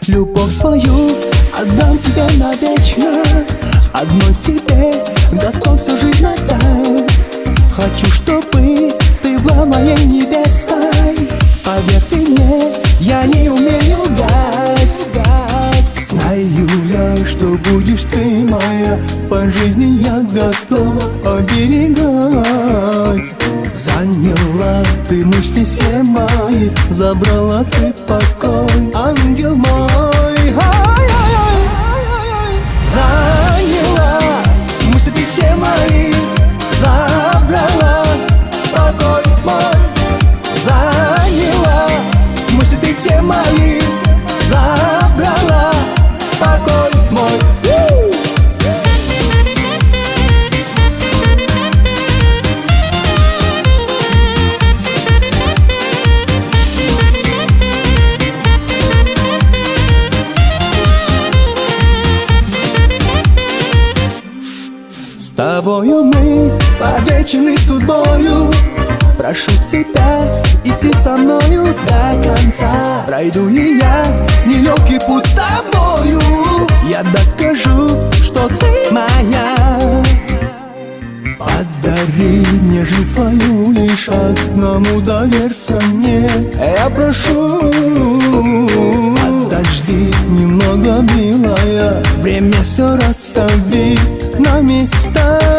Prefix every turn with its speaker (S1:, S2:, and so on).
S1: Любовь свою отдам тебе навечно, одной тебе готов всю жизнь отдать. Хочу, чтобы ты была моей невестой. Поверь ты мне, я не умею лгать. Знаю я, что будешь ты моя, по жизни я готов оберегать. Заняла ты мысли все мои, забрала ты покой, ангел мой. Заняла мысли ты все мои, забрала покой мой. Заняла мысли ты все мои, забрала покой мой. С тобою мы повечены судьбою. Прошу тебя идти со мною до конца. Пройду и я нелегкий путь с тобою. Я докажу, что ты моя. Подари мне жизнь свою, лишь одному доверься мне. Я прошу, подожди немного, милая, время все расставит на места.